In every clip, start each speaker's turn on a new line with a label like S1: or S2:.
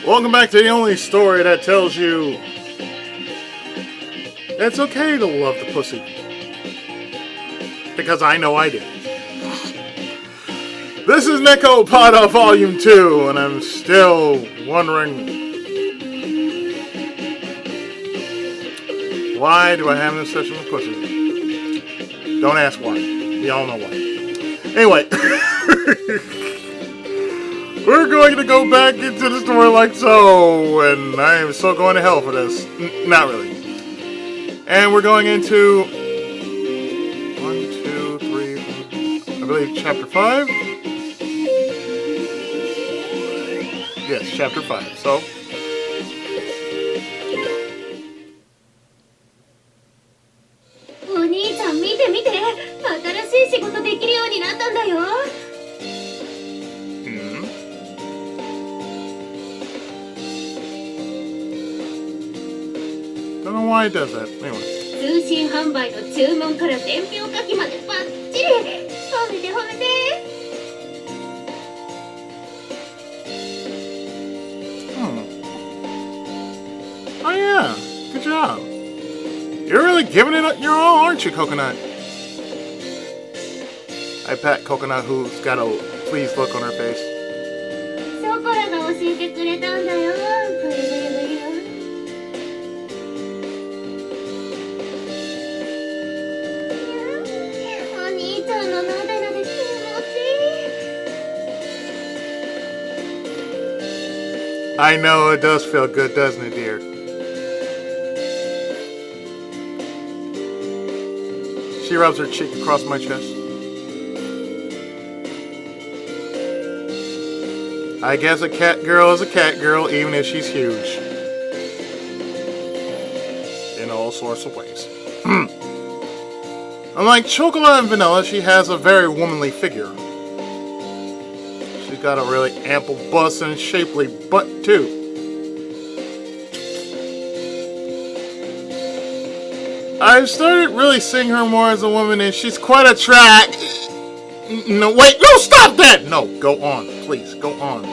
S1: Welcome back to the only story that tells you it's okay to love the pussy. Because I know I did. This is Nekopara Volume 2, and I'm still wondering, why do I have an obsession with pussy? Don't ask why. We all know why. Anyway. We're going to go back into the story like so, and I am so going to hell for this. Not really. And we're going into 1, 2, 3, I believe chapter 5. Yes, chapter 5. So,
S2: お兄ちゃん見て見て、新しい仕事できるようになったんだよ。
S1: Don't know why it does that. Anyway.
S2: 通信販売の注文から伝票書きまでバッチリ。褒めて褒めて。
S1: Oh yeah, good job. You're really giving it your all, aren't you, Coconut? I pat Coconut, who's got a pleased look on her face.
S2: ショコラが教えてくれたんだよ。ブリブリブリよ。お兄ちゃんのなでなで気持ちいい。
S1: I know it does feel good, doesn't it, dear? She rubs her cheek across my chest. I guess a cat girl is a cat girl, even if she's huge. In all sorts of ways. Unlike chocolate and vanilla, she has a very womanly figure. She's got a really ample bust and shapely butt, too. I've started really seeing her more as a woman, and she's quite attractive. No, wait, no, stop that! No, go on, please, go on.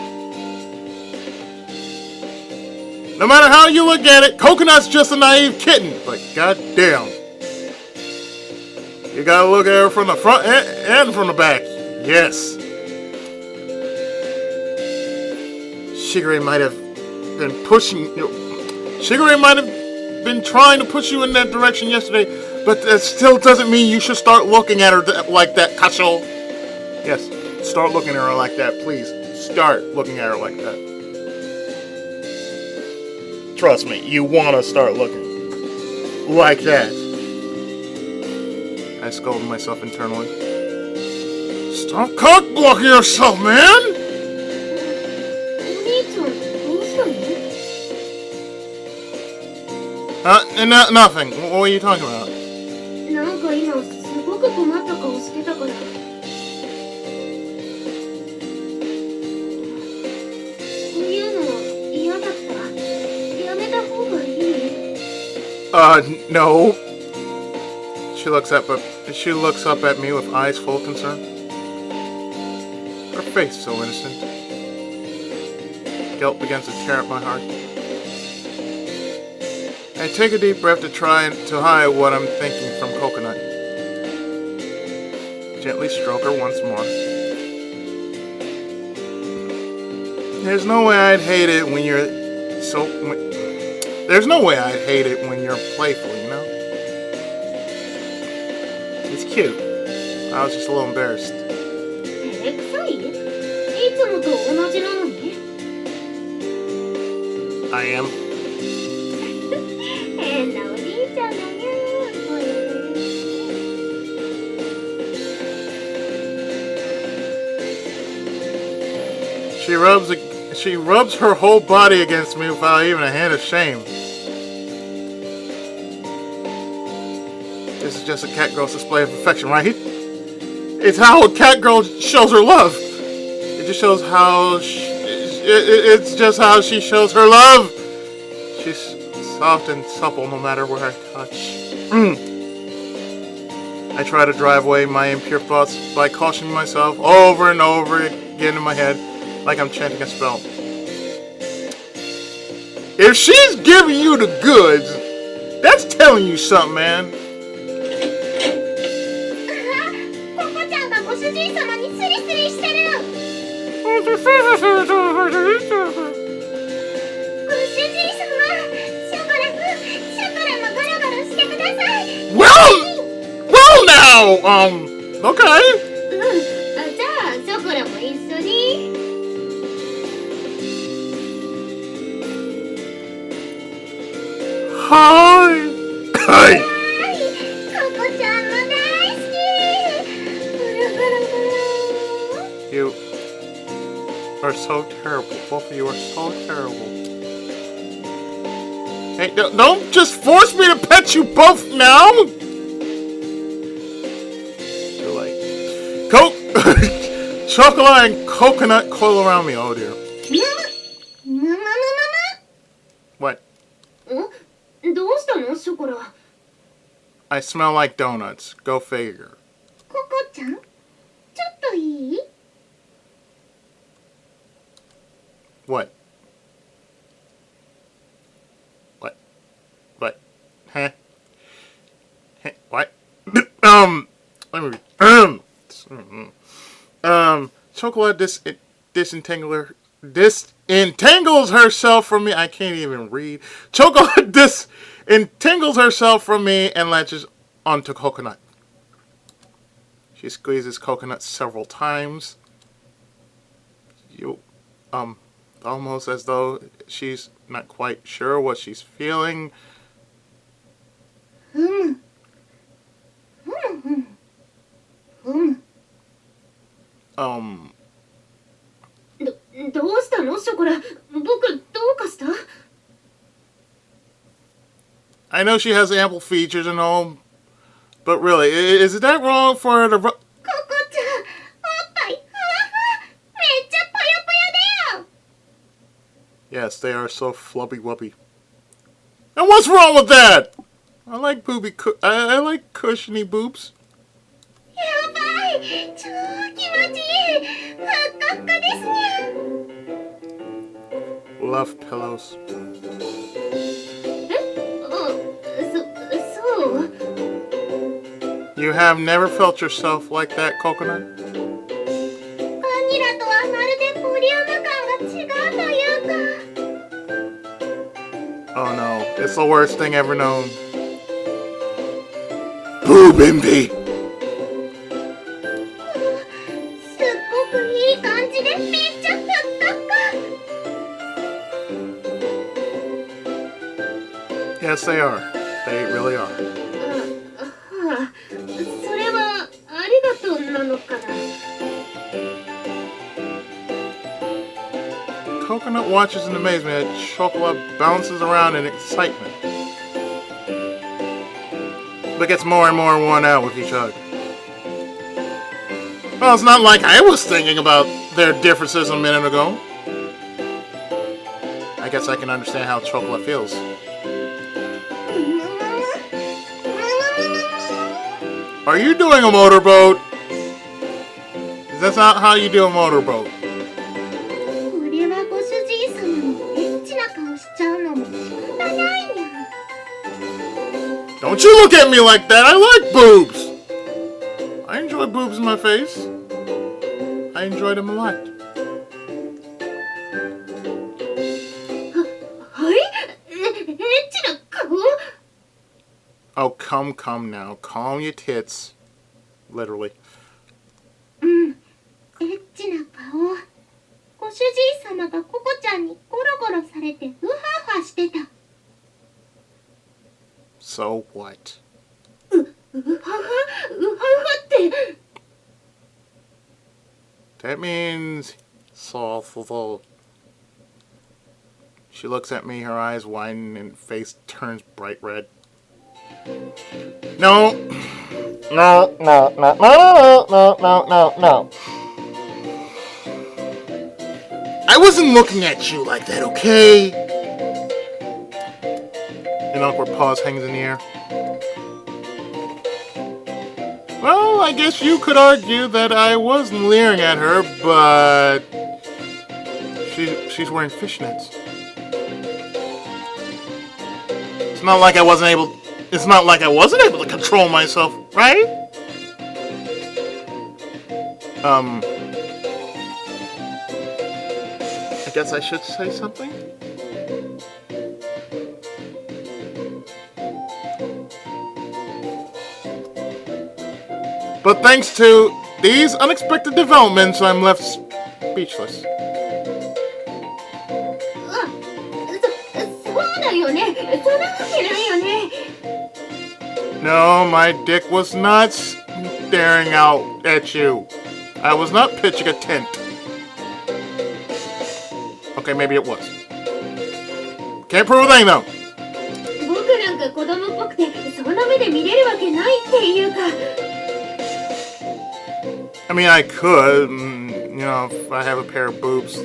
S1: No matter how you look at it, Coconut's just a naive kitten, but goddamn. You gotta look at her from the front and from the back. Yes. Shigure might have been Shigure might have been trying to push you in that direction yesterday, but that still doesn't mean you should start looking at her like that, Kashou. Yes, start looking at her like that, please. Start looking at her like that. Trust me, you want to start looking like that. I scolded myself internally. Stop cock-blocking yourself, man! Nothing. What are you talking about?
S2: なんか今すごく困った顔してたから。そういうの嫌だった。やめた方がいい？
S1: No. She looks up at me with eyes full of concern. Her face so innocent. Guilt begins to tear at my heart. I take a deep breath to try to hide what I'm thinking from Coconut. Gently stroke her once more. There's no way I'd hate it when you're There's no way I'd hate it when you're playful, you know? It's cute. I was just a little embarrassed. I am. She rubs her whole body against me without even a hint of shame. This is just a cat girl's display of affection, right? It's how a cat girl shows her love. It just shows how it's just how she shows her love. She's soft and supple no matter where I touch. I try to drive away my impure thoughts by cautioning myself over and over again in my head, like I'm chanting a spell. If she's giving you the goods, that's telling you something, man.
S2: ココちゃんがご主人様にスリスリしてる。ご主人様、ショコラもゴロゴロしてください。
S1: Well now, okay.
S2: じゃあショコラも一緒に。
S1: Hi. Hi.
S2: ココちゃんも大好き。ゴロゴロゴロ。
S1: You are so terrible. Both of you are so terrible. Hey, don't just force me to pet you both now. Too late. Chocolate and coconut coil around me. Oh dear. What?
S2: どうしたのショコラ。
S1: I smell like donuts. Go figure.
S2: ココちゃん、ちょっといい？
S1: What? What? What? Huh? Huh? What? Let me Chocolate disentangles herself from me. I can't even read. Chocolate disentangles herself from me and latches onto Coconut. She squeezes Coconut several times. Almost as though she's not quite sure what she's feeling. Um.
S2: どうしたのショコラ。僕どうかした？
S1: I know she has ample features and all, but really, is it that wrong for her to...
S2: ココちゃん、おっぱいふわふわ。めっちゃぽよぽよだよ。
S1: Yes, they are so flubby wubby. And what's wrong with that? I like I like cushiony boobs.
S2: やばい、超気持ちいい。ふっかふかですにゃ。
S1: Love pillows.
S2: そう。
S1: You have never felt yourself like that, Coconut?
S2: バニラとはまるでボリューム感が違うというか。
S1: Oh no, it's the worst thing ever known. Boob envy!
S2: すっごくいい感じでめっちゃふっかふか。
S1: Yes, they are. They really are.
S2: それはありがとうなのかな。
S1: Coconut watches in amazement as Chocolate bounces around in excitement, but gets more and more worn out with each hug. Well, it's not like I was thinking about their differences a minute ago. I guess I can understand how Chocolate feels. Are you doing a motorboat? That's not how you do a motorboat.
S2: これはご主人様のエッチな顔しちゃうのも仕方ないにゃ。
S1: Don't you look at me like that. I like boobs. I enjoy boobs in my face. I enjoy them a lot.
S2: はい？エッチな顔？
S1: Oh, come now. Calm your tits. Literally.
S2: エッチな顔。ご主人様がココちゃんにゴロゴロされてウハウハしてた。
S1: So what?
S2: ウハウハって。
S1: That means soft. She looks at me, her eyes widen and face turns bright red. No. No. I wasn't looking at you like that, okay? An awkward pause hangs in the air. Well, I guess you could argue that I was leering at her, but she's wearing fishnets. It's not like I wasn't able to control myself, right? I guess I should say something? But thanks to these unexpected developments, I'm left speechless.
S2: そうだよね。そんなわけないよね。
S1: No, my dick was not staring out at you. I was not pitching a tent. Okay, maybe it was. Can't prove a thing though.
S2: 僕なんか子供っぽくてそんな目で見れるわけないっていうか。
S1: I mean, I could, you know, if I have a pair of boobs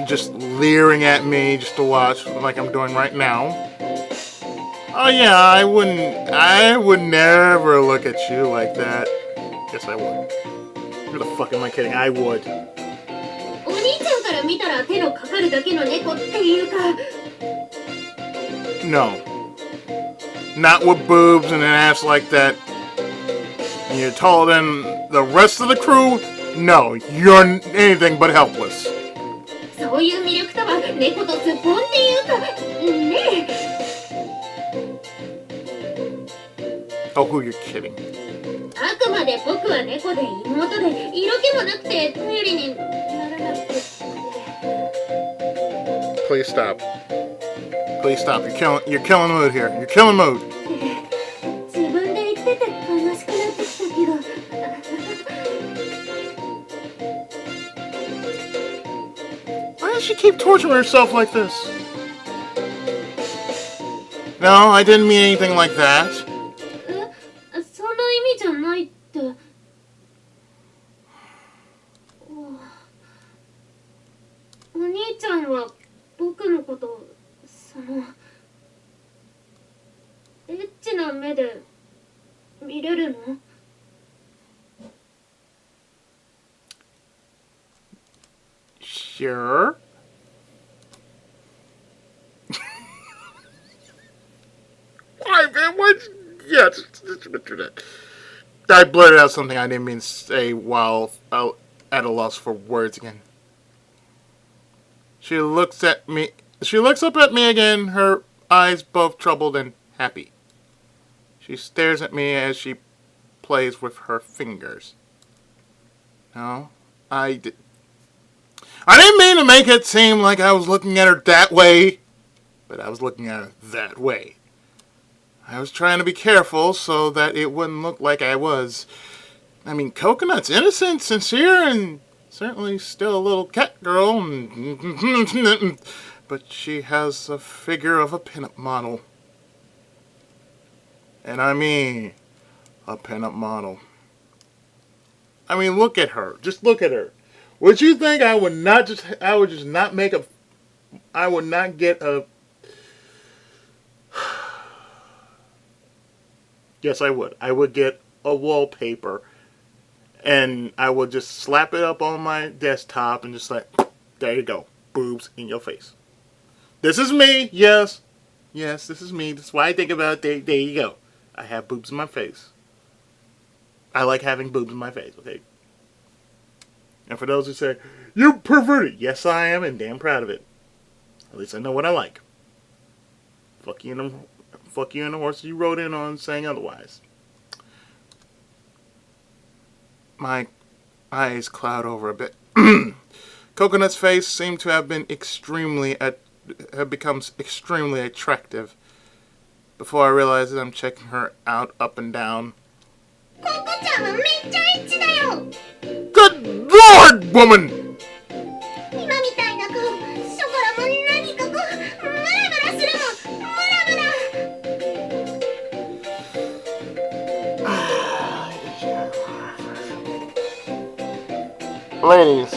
S1: just leering at me just to watch, like I'm doing right now. Oh yeah, I would never look at you like that. Yes, I would. Who the fuck am I kidding? I would.
S2: お兄ちゃんから見たら手のかかるだけの猫っていうか。
S1: No. Not with boobs and an ass like that. And you're taller than the rest of the crew? No, you're anything but helpless.
S2: そういう魅力とは猫とすっぽんっていうか、ねえ。
S1: Oh, who you're kidding?
S2: あくまで僕は猫で妹で色気もなくて頼りにならなくて。
S1: Please stop. Please stop. You're killing the mood here. You're killing the mood.
S2: 自分で言ってて悲しくなってきたけど。
S1: Why does she keep torturing herself like this? No, I didn't mean anything like that.
S2: そんな意味じゃないって。お兄ちゃんは僕のことエッチな目で見れるの？
S1: Sure. Yeah, just admit that. I blurted out something I didn't mean to say while at a loss for words again. She looks up at me again, her eyes both troubled and happy. She stares at me as she plays with her fingers. No, I didn't mean to make it seem like I was looking at her that way, but I was looking at her that way. I was trying to be careful so that it wouldn't look like I was. I mean, Coconut's innocent, sincere, and certainly still a little cat girl, but she has the figure of a pinup model. And I mean, a pinup model. I mean, look at her. Just look at her. Would you think I would not get a... Yes, I would. I would get a wallpaper and I would just slap it up on my desktop and just like, there you go. Boobs in your face. This is me. Yes. Yes, this is me. That's why I think about it. There you go. I have boobs in my face. I like having boobs in my face, okay? And for those who say, you're perverted. Yes, I am, and damn proud of it. At least I know what I like. Fuck you and the horse you rode in on saying otherwise. My eyes cloud over a bit. Coconut's face seemed to have become extremely attractive. Before I realized it, I'm checking her out up and down. Good Lord, woman! Ladies.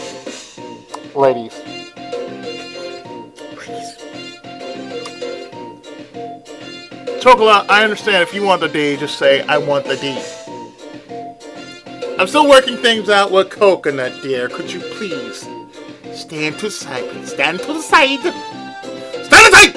S1: Chocolate, I understand if you want the D, just say, I want the D. I'm still working things out with Coconut, dear. Could you please stand to the side? Stand to the side! Stand to the side!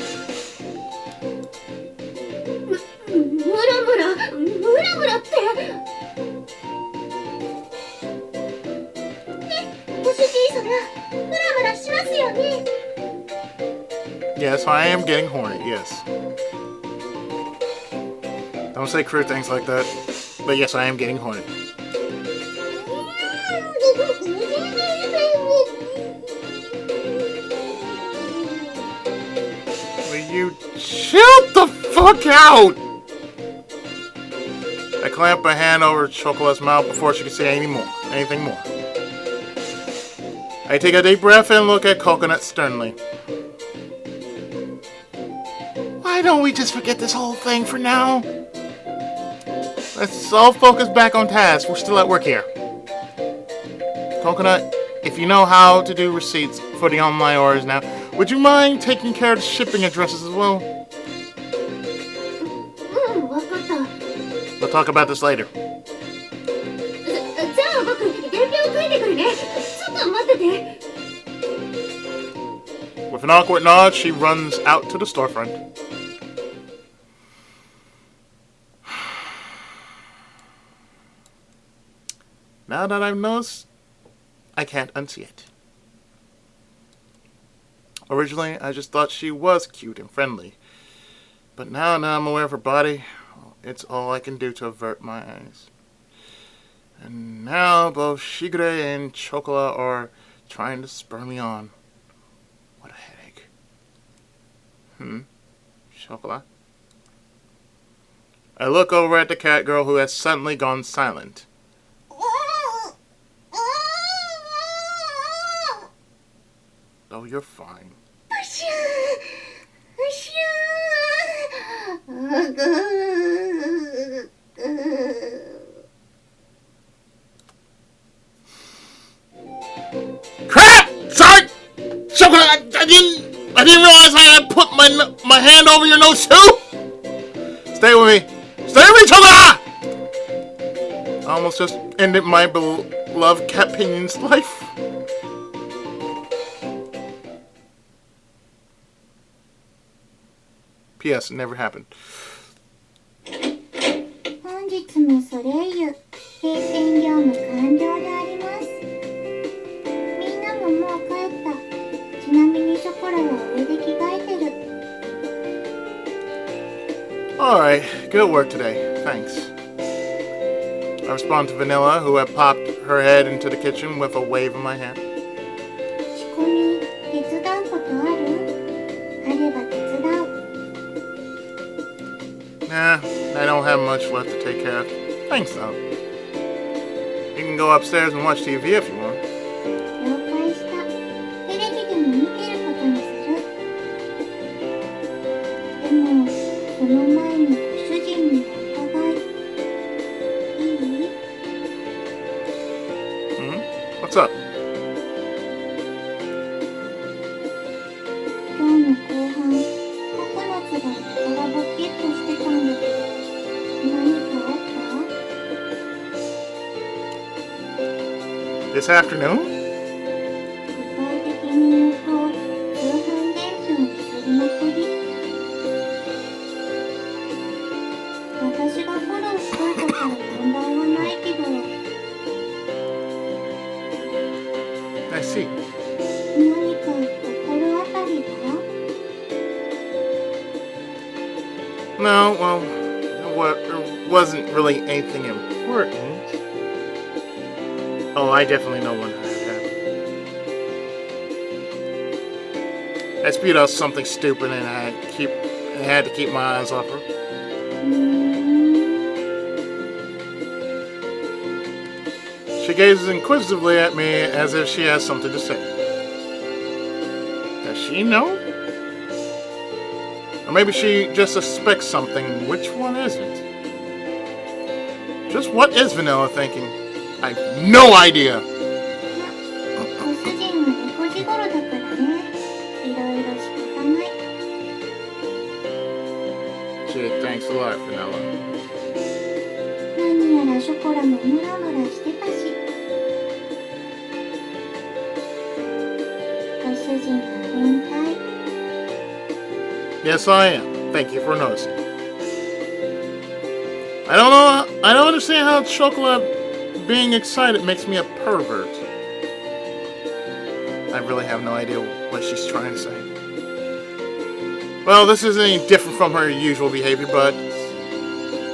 S2: 主治医様、ムラムラしますよね。
S1: Yes, I am getting horny, yes. Don't say crude things like that. But yes, I am getting horny. Will you chill the fuck out? I clamped my hand over Chocolate's mouth before she could say anything more. I take a deep breath and look at Coconut sternly. Why don't we just forget this whole thing for now? Let's all focus back on task. We're still at work here. Coconut, if you know how to do receipts for the online orders now, would you mind taking care of the shipping addresses as well?
S2: わかった。
S1: We'll talk about this later.
S2: じゃあ僕、伝票書いてくるね。ちょっと待ってて。
S1: With an awkward nod, she runs out to the storefront. Now that I've noticed, I can't unsee it. Originally, I just thought she was cute and friendly. But now I'm aware of her body, it's all I can do to avert my eyes. And now both Shigure and Chocola are trying to spur me on. What a headache. Chocola? I look over at the cat girl who has suddenly gone silent. Oh, you're fine. Crap! Sorry! Chocolate, I didn't realize I had put my hand over your nose too! Stay with me! Stay with me, Chocolate! I almost just ended my beloved cat pinion's life. P.S. It never happened.
S2: 本日もソレイユ閉店業務完了であります。みんなももう帰った。ちなみにショコラは上で着替えてる。
S1: Alright, good work today. Thanks. I respond to Vanilla, who had popped her head into the kitchen with a wave of my hand.
S2: 仕込み手伝うことある？あれば手伝う。
S1: Nah, I don't have much left to take care of. Thanks, though. You can go upstairs and watch TV if you want.
S2: 了解した。テレビでも見てることにする。でも、その前にご主人にお伺い。いい？
S1: What's up?
S2: 今日の後半、ココナツがやたらボケっとしてたんだけど、何かあった？
S1: This afternoon?
S2: 具体的に言うと、通販伝票にすりまくり。私がフォローしといたから問題はないけど。
S1: I see.
S2: 何か心当たりが？
S1: No, well, there wasn't really anything important. Oh, I definitely know what happened. I spewed out something stupid and I had to keep my eyes off her. She gazes inquisitively at me as if she has something to say. Does she know? Or maybe she just suspects something. Which one is it? Just what is Vanilla thinking? I have no idea.
S2: ご主人は猫じごろだからね。いろいろ仕方ない。
S1: Shit, thanks a lot, Vanilla.
S2: 何やらショコラもムラムラしてたし。ご主人は変態。
S1: Yes, I am. Thank you for noticing. I don't understand how chocolate being excited makes me a pervert. I really have no idea what she's trying to say. Well, this isn't any different from her usual behavior, but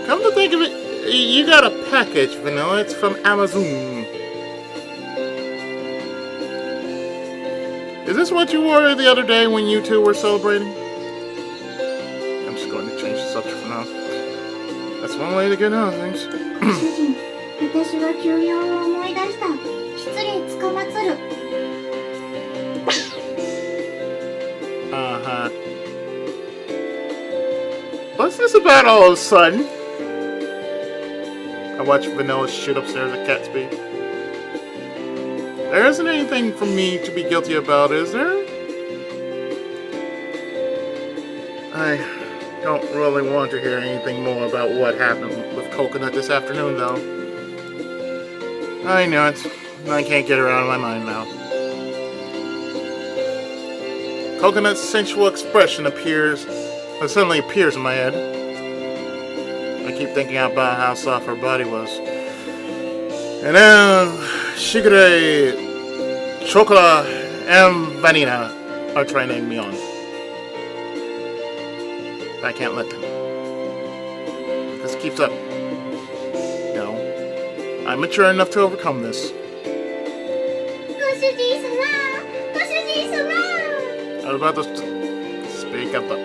S1: come to think of it, you got a package, Vanilla. It's from Amazon. Is this what you wore the other day when you two were celebrating? I'm just going to change the subject for now. That's one way to get out of things.
S2: 主人、私は休養を思い出した。失礼つかまつる。
S1: Uh-huh. What's this about all of a sudden? I watched Vanilla shit upstairs at cat speed. There isn't anything for me to be guilty about, is there? I don't really want to hear anything more about what happened with Coconut this afternoon, though. I know it. I can't get her out of my mind now. Coconut's sensual expression suddenly appears in my head. I keep thinking about how soft her body was. And now, Shigure, Chocolate, and Vanilla are trying to egg me on. I can't let them. If this keeps up, no, I'm mature enough to overcome this.
S2: ご主人様、ご主人様。
S1: I was about to speak up, but...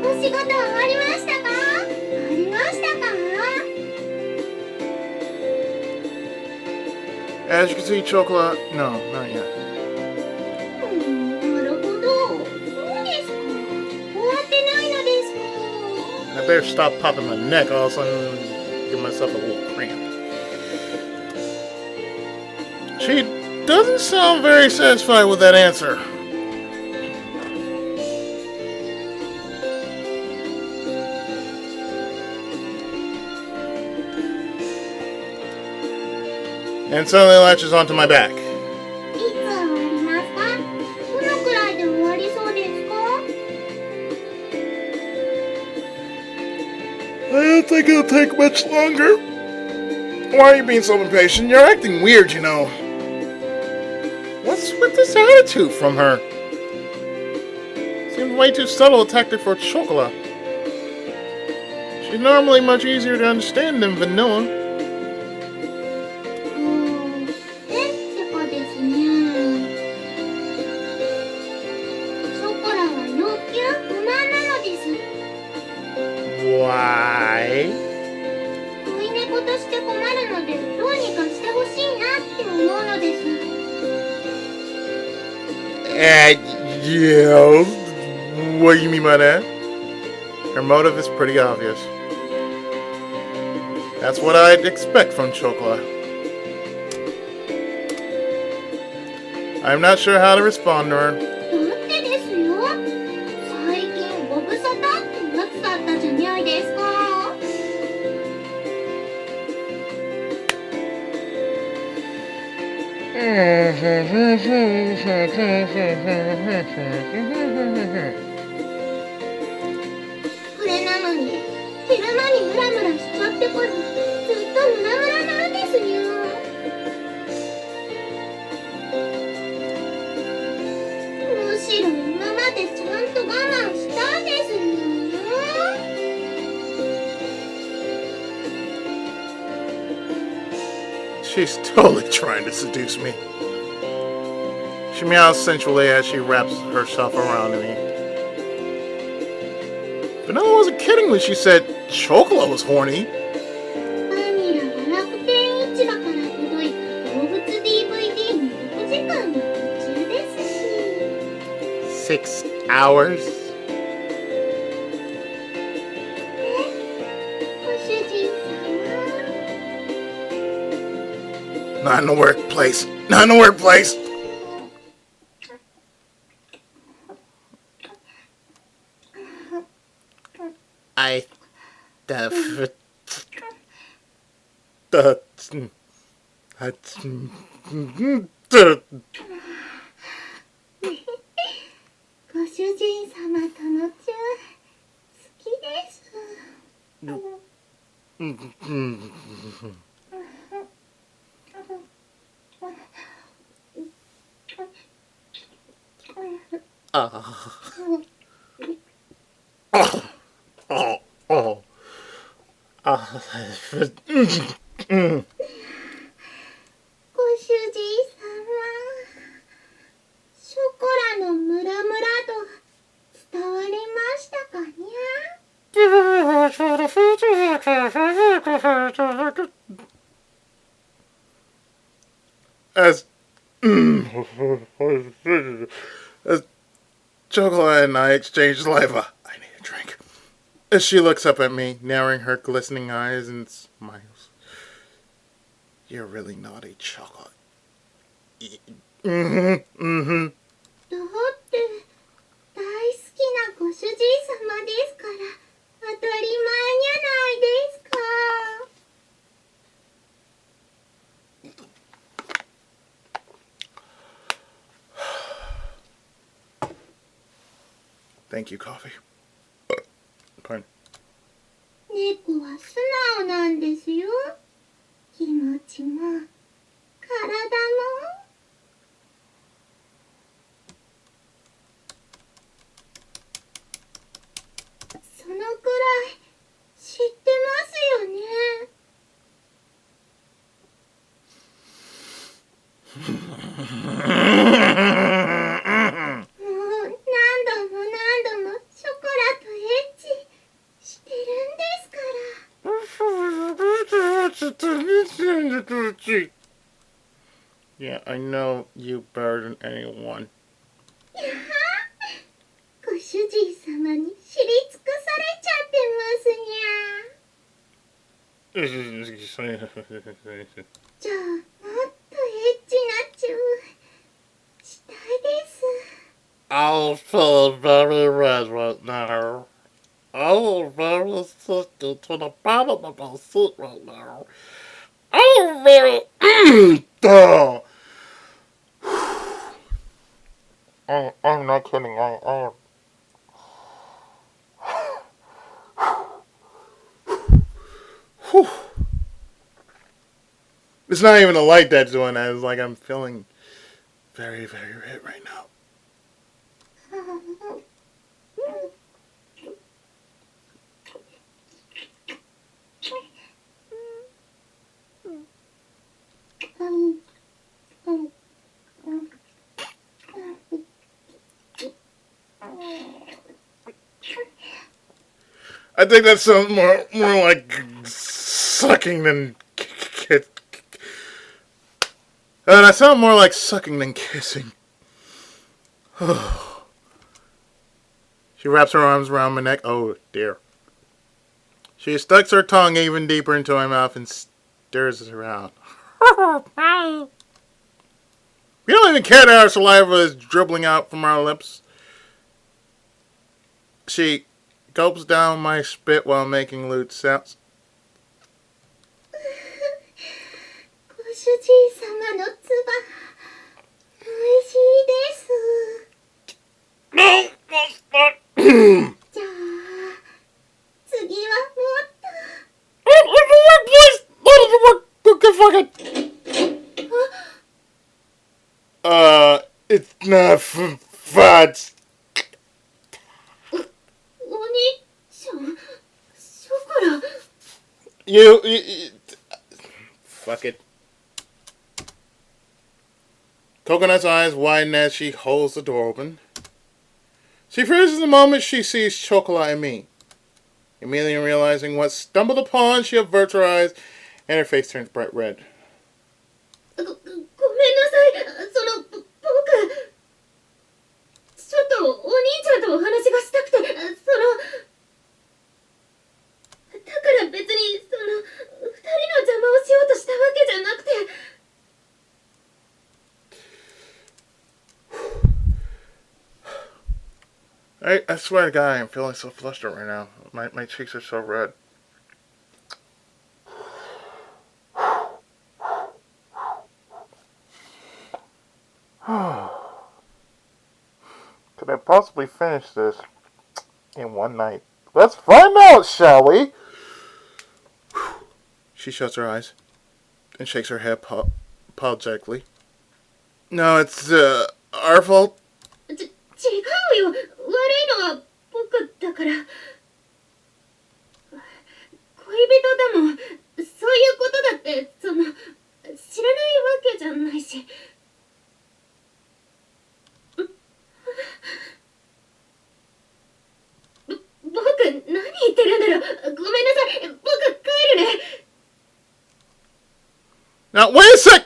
S2: お仕事終わりましたか？終わりましたか？
S1: As you can see, Chocolate... No, not yet.
S2: なるほど。そうですか。終わってないのですか。
S1: I better stop popping my neck, all of a sudden give myself a little cramp. She doesn't sound very satisfied with that answer. And suddenly latches onto my back.
S2: いつ終わりますか？どのくらいで終わりそうですか？
S1: I don't think it'll take much longer. Why are you being so impatient? You're acting weird, you know. What's with this attitude from her? Seems way too subtle a tactic for Chocolate. She's normally much easier to understand than Vanilla.
S2: ってかですね。ショコラは要求不満なのです。
S1: Why?
S2: 恋猫として困るのでどうにかしてほしいなって思うのです。
S1: Yeah. What do you mean by that? Her motive is pretty obvious. That's what I'd expect from Chocolate. I'm not sure how to respond to her.
S2: だってですよ。最近ご無沙汰ってやつだったじゃないですか。 これなのに昼間にムラムラしちゃってからずっとムラムラなんですよ。むしろ今までちゃんと我慢したんですよ。
S1: She's totally trying to seduce me. She meows sensually as she wraps herself around me. Vanilla wasn't kidding when she said Chocolate was horny.
S2: バニラは楽天市場から届いた動物 DVD の6時間の途中ですし。
S1: 6 hours?
S2: ご主人様。
S1: Not in the workplace. Not in the workplace. I...
S2: ご主人様とのチュー好きです。
S1: I Oh.
S2: ご主人様、ショコラのムラムラ度伝わりましたかにゃ？
S1: As Chocolate and I exchange saliva. I need a drink. As she looks up at me, narrowing her glistening eyes and smiles. You're really naughty, Chocolate.
S2: だって大好きなご主人様ですから当たり前じゃないですか。
S1: Thank you, coffee. Pardon.
S2: 猫は素直なんですよ。気持ちも体も。そのくらい知ってますよね。もう何度も何度もショコラとエッチしてるんですから。
S1: Yeah, I know you better than anyone.
S2: ご主人様に知り尽くされちゃってますにゃ。じゃあもっとエッチなチューしたいです。
S1: I'll feel very red right now. I'm very sick to the bottom of my seat right now. I'm very... Oh. I'm not kidding. I am. It's not even the light that's doing that. It's like I'm feeling very, very red right now. I think that sounds more like sucking than that sounds more like sucking than kissing. She wraps her arms around my neck. Oh dear. She sticks her tongue even deeper into my mouth and stirs us around. We don't even care that our saliva is dribbling out from our lips. She gulps down my spit while making lewd sounds.
S2: ご主人様の唾、おいしいです。じゃあ、次はもっ
S1: と。It's not fun.
S2: お兄ちゃん、ショコラ。
S1: You fuck it. Coconut's eyes widen as she holds the door open. She freezes the moment she sees Chocolate and me. Immediately realizing what stumbled upon, she averts her eyes and her face turns bright red.
S2: ごめんなさい。僕、ちょっとお兄ちゃんとお話がしたくて、だから別に、二人の邪魔をしようとしたわけじゃなくて。
S1: I swear to God, I'm feeling so flustered right now. My cheeks are so red. Could I possibly finish this in one night? Let's find out, shall we? She shuts her eyes and shakes her head apologetically. No, it's our fault.
S2: 違違うよ。悪いのは僕だから。恋人だもん。そういうことだって、知らないわけじゃないし。僕、何言ってるんだろう。ごめんなさい。僕、帰るね。
S1: Now, wait a sec!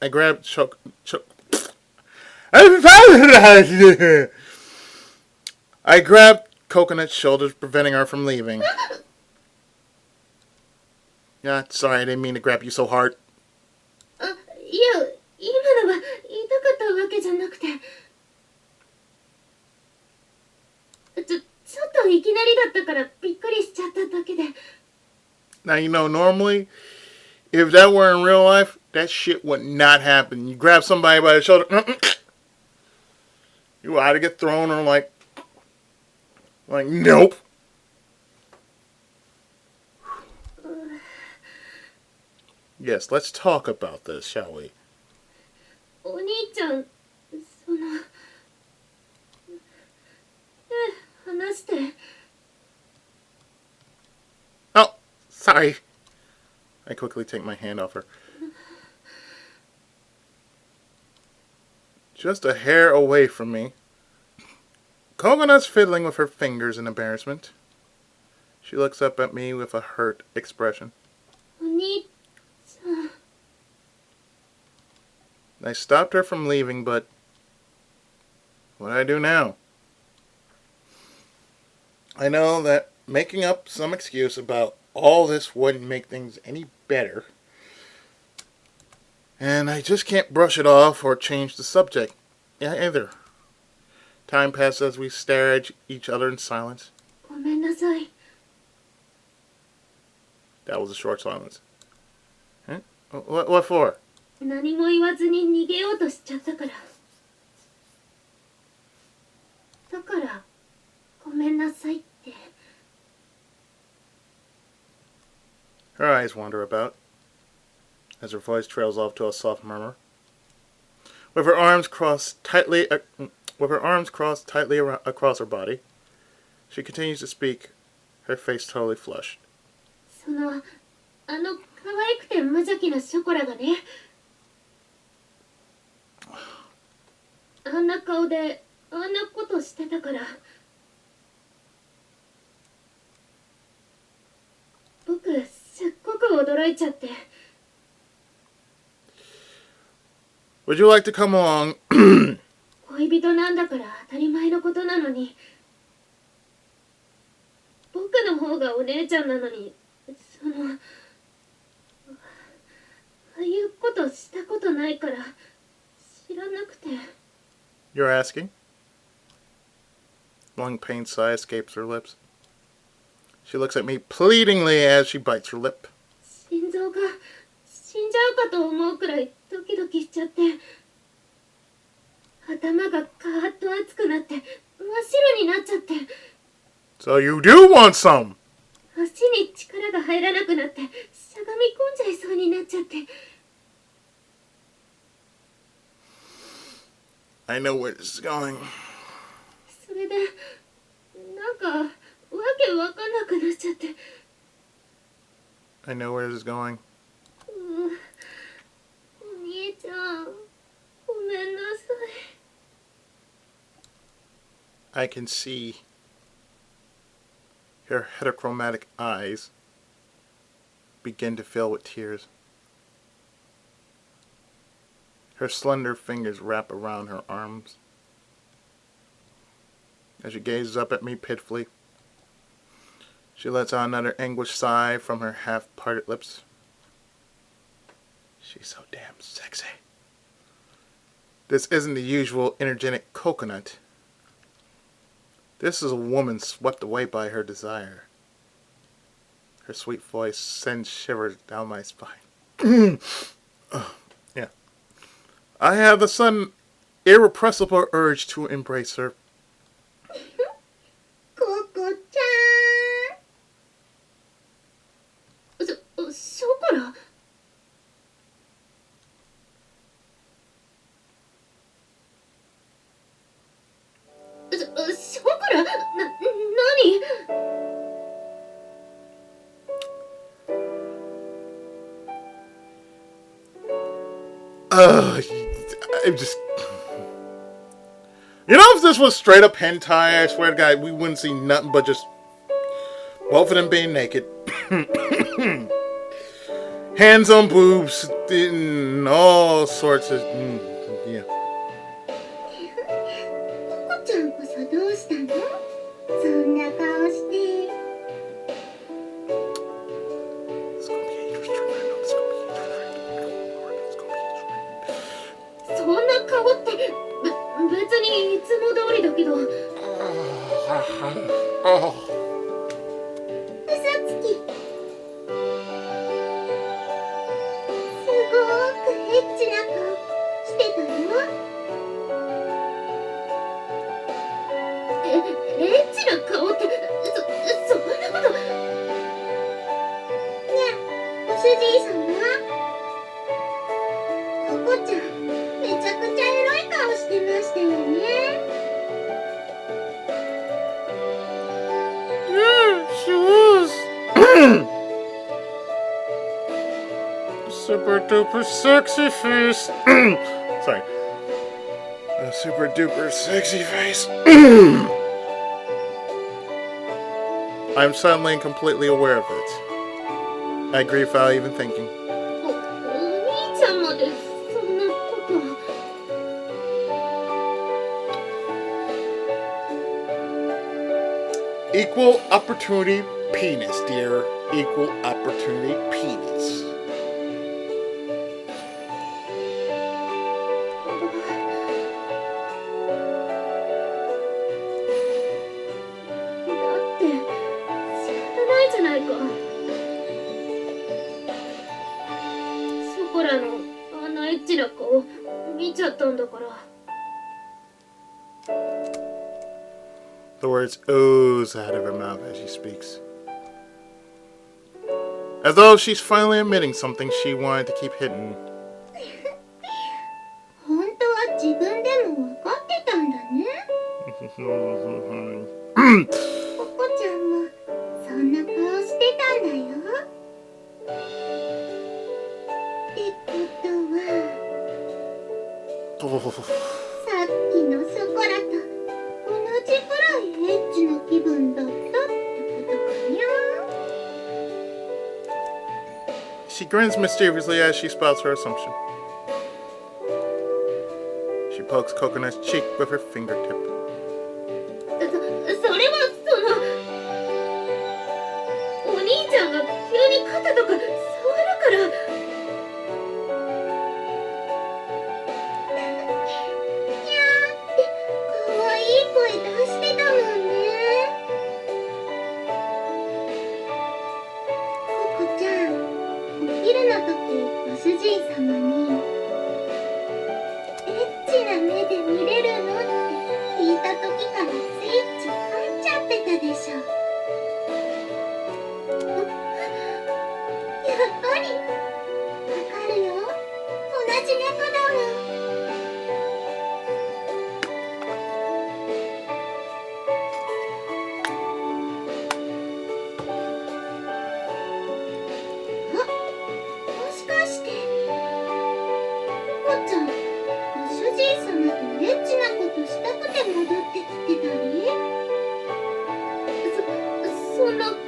S1: I grabbed I grabbed Coconut's shoulders, preventing her from leaving. Yeah, sorry, I didn't mean to grab you so hard.
S2: いや、今のは言いたかったわけじゃなくて。ちょっといきなりだったからびっくりしちゃっただけで。
S1: Now, you know, normally, if that were in real life, that shit would not happen. You grab somebody by the shoulder, you either get thrown or like, nope. Yes, let's talk about this, shall we?
S2: お兄ちゃん、話して。
S1: Oh, sorry. I quickly take my hand off her. Just a hair away from me. Coconut's fiddling with her fingers in embarrassment. She looks up at me with a hurt expression.
S2: お兄ちゃん。
S1: I stopped her from leaving, but what do I do now? I know that making up some excuse about all this wouldn't make things any better. And I just can't brush it off or change the subject either. Time passes as we stare at each other in silence.
S2: ごめんなさい。
S1: That was a short silence. Huh? What for?
S2: 何も言わずに逃げようとしちゃったから。だから、ごめんなさいって。
S1: Her eyes wander about as her voice trails off to a soft murmur. With her arms crossed tightly across her body, she continues to speak, her face totally flushed.
S2: 可愛くて無邪気なショコラがね。あんな顔であんなことしてたから。僕、すっごく驚いちゃって。
S1: Would you like to come along?
S2: 恋人なんだから当たり前のことなのに。僕の方がお姉ちゃんなのに、ああいうことしたことないから知らなくて。
S1: You're asking? One pained sigh escapes her lips. She looks at me pleadingly as she bites her lip.
S2: 心臓が死んじゃうかと思うくらいドキドキしちゃって、頭がカーッと熱くなって真っ白になっちゃって。
S1: So you do want some?
S2: 足に力が入らなくなってしゃがみ込んじゃいそうになっちゃって。
S1: I know where this is going.
S2: それでなんかわけわかんなくなっちゃって。
S1: I know where this is going.
S2: お兄ちゃん、ごめんなさい。
S1: I can see her heterochromatic eyes begin to fill with tears. Her slender fingers wrap around her arms. As she gazes up at me pitifully, she lets out another anguished sigh from her half-parted lips. She's so damn sexy. This isn't the usual energetic coconut. This is a woman swept away by her desire. Her sweet voice sends shivers down my spine. Yeah. I have the sudden, irrepressible urge to embrace her.
S2: ココちゃん。ショコラ。ショコラ、何？I'm
S1: just... You know, if this was straight up hentai, I swear to God, we wouldn't see nothing but just both of them being naked. Hands on boobs, and all sorts of... yeah.
S2: ココちゃんこそどうしたの？そんな顔して。そんな顔って、別にいつも通りだけど。嘘つき。すごーくエッチな顔してたよ。エッチな顔って、そんなこと。ねえ、ご主人様。ココちゃん、めちゃくちゃエロい顔してましたよね。
S1: Yeah, she was. Super duper sexy face. Sorry. A super duper sexy face. I'm suddenly and completely aware of it. I agree without even thinking.
S2: お兄ちゃんまでそんなこと。
S1: Equal opportunity penis, dear. Equal opportunity penis.
S2: だって仕方ないじゃないか。ショコラのあんなエッチな顔見ちゃったんだから。
S1: The words ooze out of her mouth as she speaks. As though she's finally admitting something she wanted to keep hidden.
S2: 本当は自分でも分かってたんだね。ココちゃんもそんな顔してたんだよ。ってことは、さっきのショコラと同じくらいエッチな気分だったってことかにゃ。
S1: She grins mischievously as she spouts her assumption. She pokes Coconut's cheek with her fingertip.
S2: それはお兄ちゃんが急に肩とか触るから。にゃーって可愛い声出してたもんね。ココちゃん、お昼の時ご主人様にエッチな目で見れるのって聞いた時からスイッチ入っちゃってたでしょ。やっぱりわかるよ。同じ猫だもん。あ、もしかしてココちゃん、ご主人様とエッチなことしたくて戻ってきてたり？そんなこと。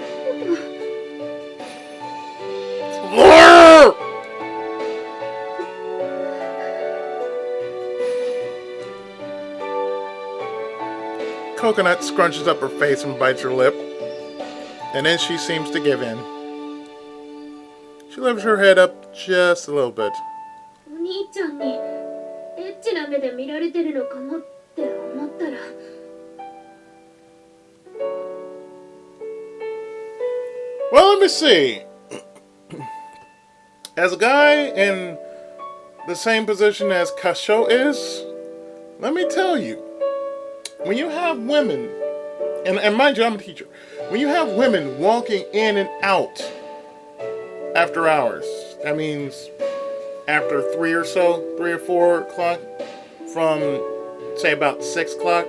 S1: Coconut scrunches up her face and bites her lip, and then she seems to give in. She lifts her head up just a little bit.
S2: お兄ちゃんにエッチな目で見られてるのかもって思ったら。
S1: Well, let me see. As a guy in the same position as Kashou is, let me tell you, when you have women, and mind you, I'm a teacher, when you have women walking in and out after hours, that means after 3 or 4 o'clock, from say about 6 o'clock,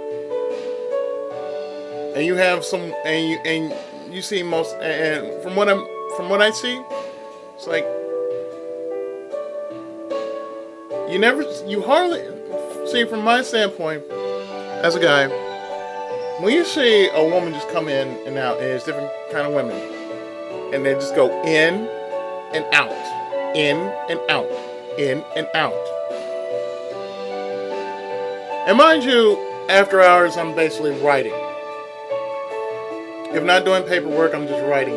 S1: and you have some, and you see most, and from what I see, it's like you hardly see, from my standpoint as a guy, when you see a woman just come in and out, and it's different kind of women, and they just go in and out, in and out, in and out. And mind you, after hours, I'm basically writing. If not doing paperwork, I'm just writing.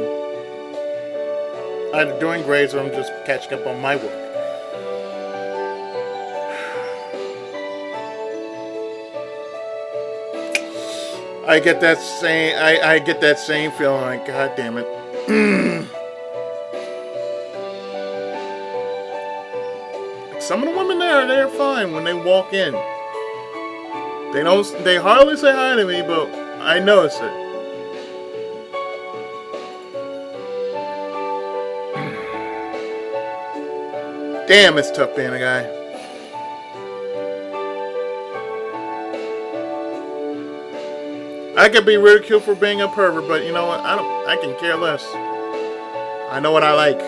S1: Either doing grades or I'm just catching up on my work. I get that same feeling like, God damn it. Some of the women there, they're fine when they walk in. They hardly say hi to me, but I notice it. Damn, it's tough being a guy. I could be ridiculed for being a pervert, but you know what? I can care less. I know what I like.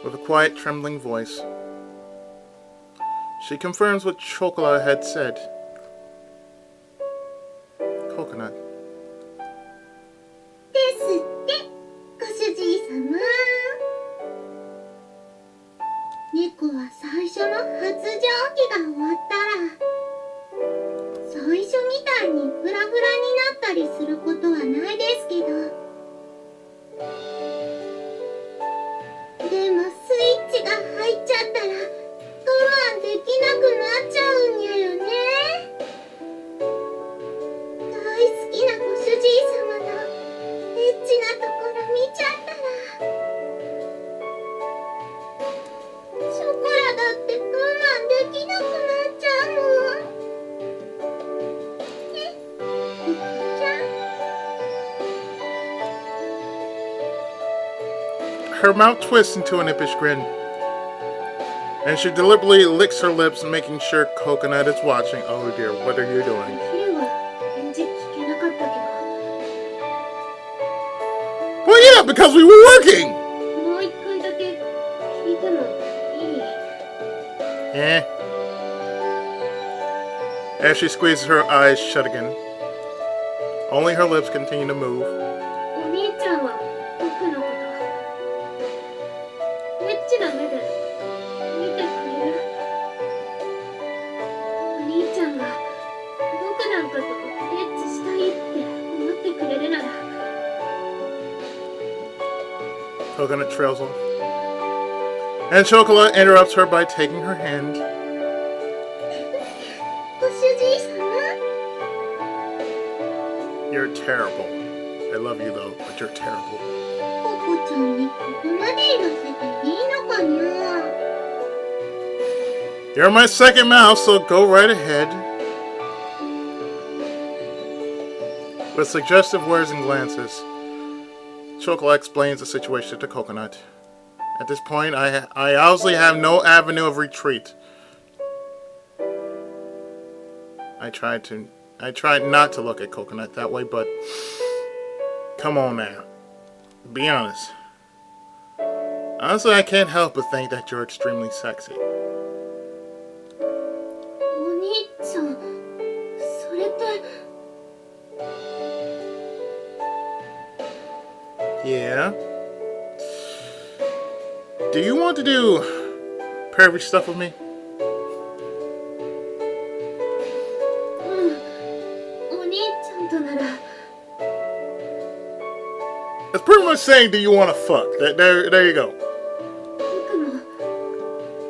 S1: With a quiet, trembling voice, she confirms what Chocolate had said. Coconut.
S2: ですって、ご主人様。猫は最初の発情期が終わったら、最初みたいにフラフラになったりすることはないですけど、でもスイッチが入っちゃったら我慢できなくなっちゃうんやよね。大好きなご主人様のエッチなところ見ちゃったら、ショコラだって我慢できなくなっちゃうもん。ね、ココちゃん。
S1: Her mouth twists into an impish grin, and she deliberately licks her lips, making sure Coconut is watching. Oh dear, what are you doing?
S2: 昼は返事聞けなかったけ
S1: Well, yeah, because we were working!
S2: ど、もう一回だけ聞いてもいい？
S1: Eh. As she squeezes her eyes shut again, only her lips continue to move.
S2: お兄ちゃんは僕のことエッチな目で見てくれる？お兄ちゃんが僕なんかとエッチしたいって思ってくれるなら。
S1: Coconut trails off, and Chocolate interrupts her by taking her hand.
S2: ご主人様。
S1: You're terrible. I love you though, but you're terrible.
S2: ココちゃんにここまで言わせていいのかにゃ。
S1: You're my second mouse, so go right ahead. With suggestive words and glances, Chocolate explains the situation to Coconut. At this point, I obviously have no avenue of retreat. I tried not to look at Coconut that way, but come on now. Be honest. Honestly, I can't help but think that you're extremely sexy.
S2: お兄ちゃん、それって。
S1: Yeah? Do you want to do pervy stuff with me?
S2: お兄ちゃんとなら。
S1: It's pretty much saying, do you want to fuck? There you go.
S2: 僕も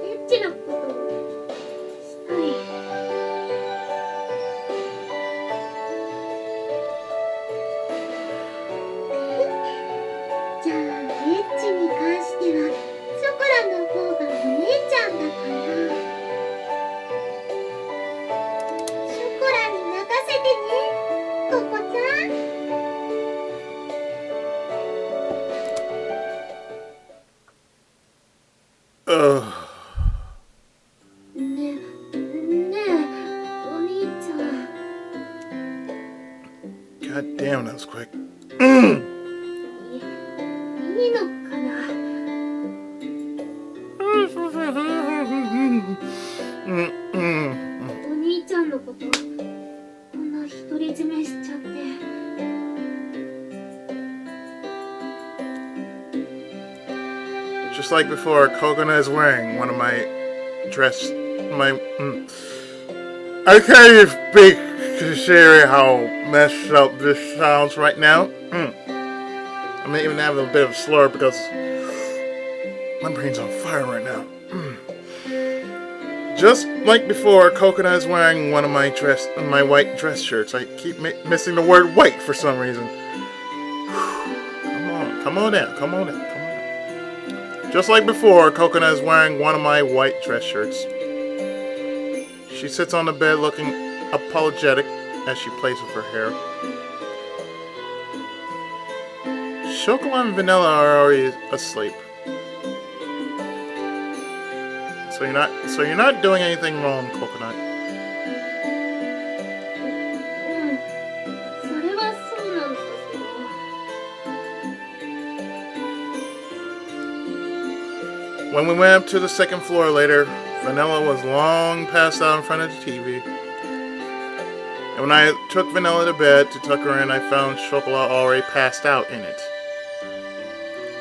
S2: エッチなことをしたい。じゃあエッチに関してはショコラの方がお姉ちゃんだから。ショコラに任せてね、ココちゃん。
S1: quick.
S2: いいのかな。お兄ちゃんのことこんな独り占めしちゃって。
S1: Just like before, Coconut is wearing one of my dress. I can't even speak to Siri how messed up this sounds right now. I'm even having a bit of a slur because my brain's on fire right now. Just like before, Coconut is wearing one of my white dress shirts. I keep missing the word white for some reason. Come on in. Just like before, Coconut is wearing one of my white dress shirts. She sits on the bed looking apologetic as she plays with her hair. Chocolate and Vanilla are already asleep. So you're not doing anything wrong, Coconut.
S2: それはそうなんだけど。
S1: When we went up to the second floor later, Vanilla was long passed out in front of the TV. And when I took Vanilla to bed to tuck her in, I found Chocolate already passed out in it.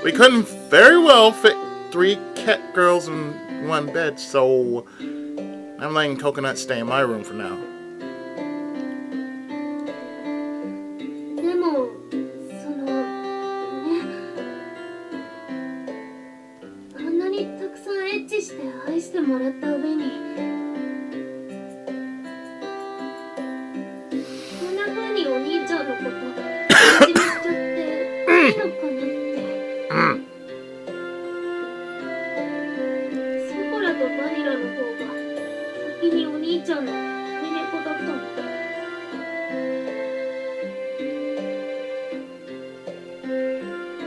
S1: We couldn't very well fit 3 cat girls in one bed, so I'm letting Coconut stay in my room for now.
S2: でもそのね、あんなにたくさんエッチして愛してもらった上にこんな風にお兄ちゃんのこといじめしちゃっていいのかなって。ソコラとバニラの方が先にお兄ちゃんの恋猫だったの。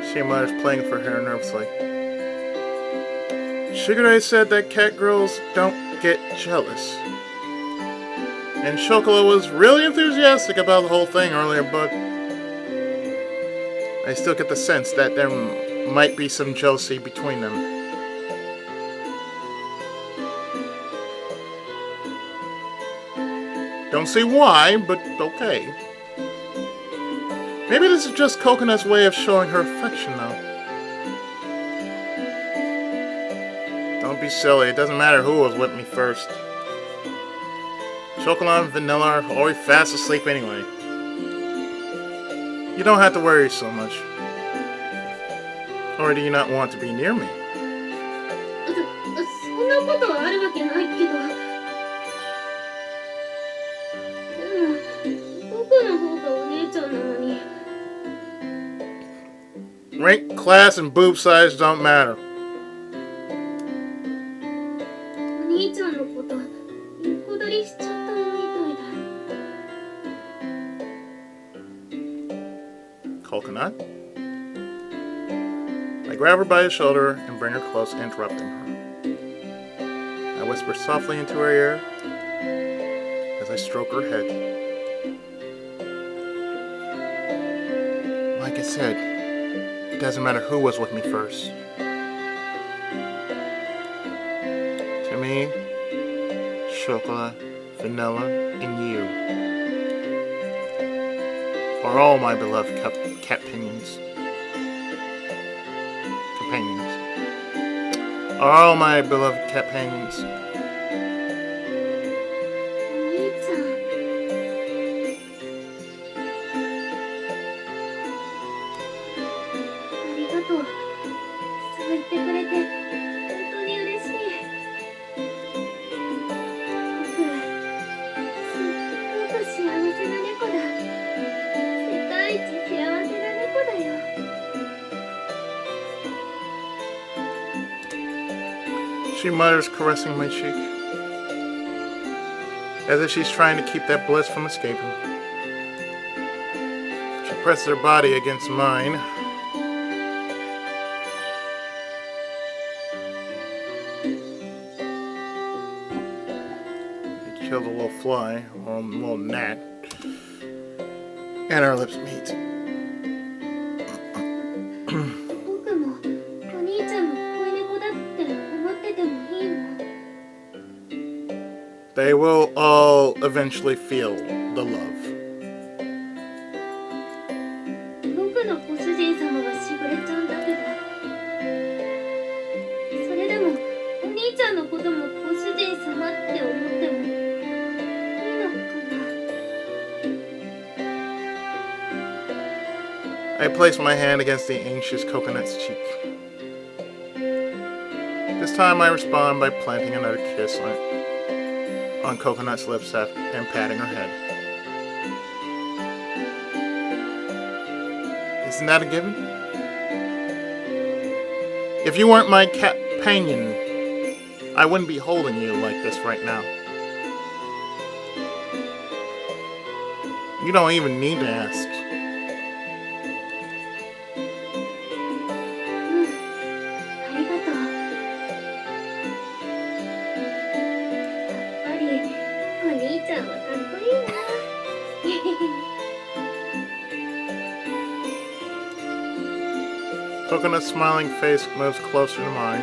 S1: She mutters, playing with her hair nervously. Shigure said that cat girls don't get jealous. And Chocolat was really enthusiastic about the whole thing earlier, but I still get the sense that there might be some jealousy between them. Don't see why, but okay. Maybe this is just Coconut's way of showing her affection, though. Don't be silly. It doesn't matter who was with me first. Chocolate and Vanilla are always fast asleep anyway. You don't have to worry so much. Or do you not want to be near me?
S2: そんなことはあるわけないけど。でも僕の方がお姉ちゃんなのに。
S1: Rank, class, and boob size don't matter.
S2: お兄ちゃんのこと横取りしちゃったみたいだ。
S1: Coconut? I grab her by the shoulder and bring her close, interrupting her. I whisper softly into her ear as I stroke her head. Like I said, it doesn't matter who was with me first. To me, Chocolate, Vanilla, and you are all my beloved companions. Are all my beloved companions.
S2: お兄ちゃん。ありがとう。そう言ってくれて本当に嬉しい。僕すっごく幸せな猫だ。世界一幸せな猫だよ。
S1: She mutters, caressing my cheek, as if she's trying to keep that bliss from escaping. She presses her body against mine. It kills a little fly, or a little gnat, and our lips meet. eventually feel the love.
S3: 僕のご主人様はしぐれちゃんだけど、それでもお兄ちゃんのこともご主人様って思ってもいいのかな。
S1: I place my hand against the anxious coconut's cheek. This time I respond by planting another kiss on Coconut's lips and patting her head. Isn't that a given? If you weren't my companion, I wouldn't be holding you like this right now. You don't even need to ask.
S3: ありがとう。やっぱりお兄ちゃんはかっこいいな。
S1: Coconut's smiling face moves closer to mine.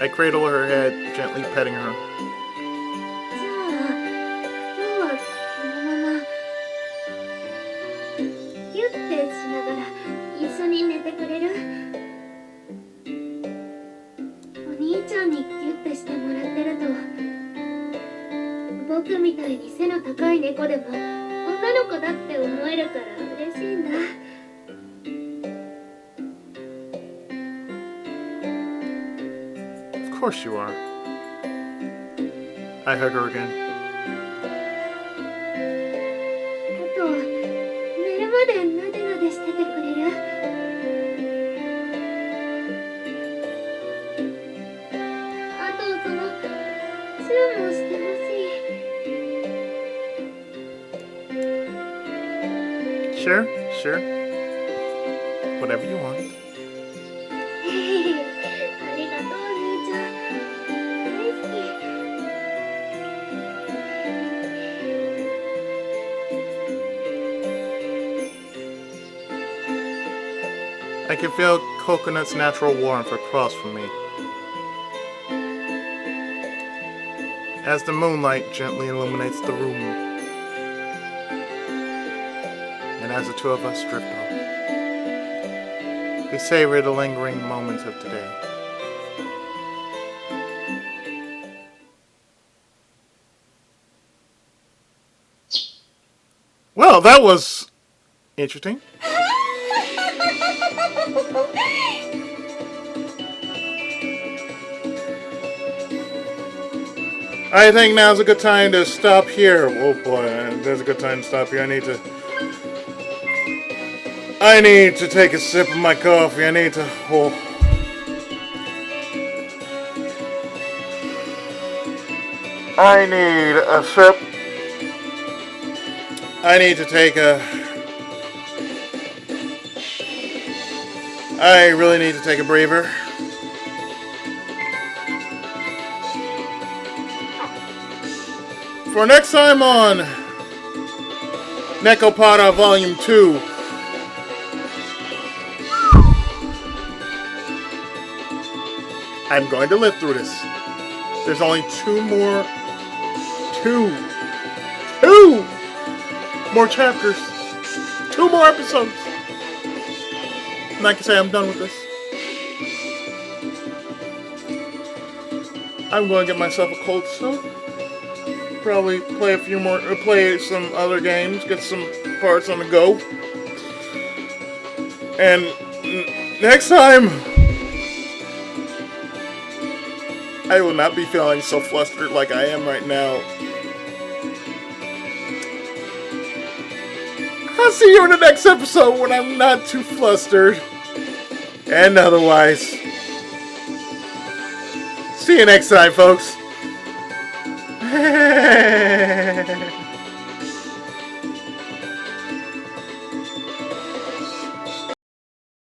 S1: I cradle her head, gently petting her.
S3: じゃあ今日はこのままギュッてしながら一緒に寝てくれる？お兄ちゃんにギュッてしてもらってると、僕みたいに背の高い猫でも女の子だって思えるから嬉しいんだ。
S1: Of course you are. I hug her again.
S3: あと寝るまでなでなでしててくれる？あとそのチューもしてほしい。
S1: Sure, sure. Whatever you want.
S3: ありがとう、お兄ちゃん。大好き。
S1: I can feel Coconut's natural warmth across from me. As the moonlight gently illuminates the room. And as the two of us drift off, we savor the lingering moments of today. Well, that was interesting. I think now's a good time to stop here. Oh boy, there's a good time to stop here. I need to take a sip of my coffee. I need to I need a sip. I need to take a... I really need to take a breather. For next time on Nekopara Volume 2, I'm going to live through this. There's only two more chapters. 2 more episodes. And I can say I'm done with this. I'm going to get myself a cold soak. Probably play some other games, get some parts on the go. And next time, I will not be feeling so flustered like I am right now. I'll see you in the next episode when I'm not too flustered. And otherwise. See you next time, folks.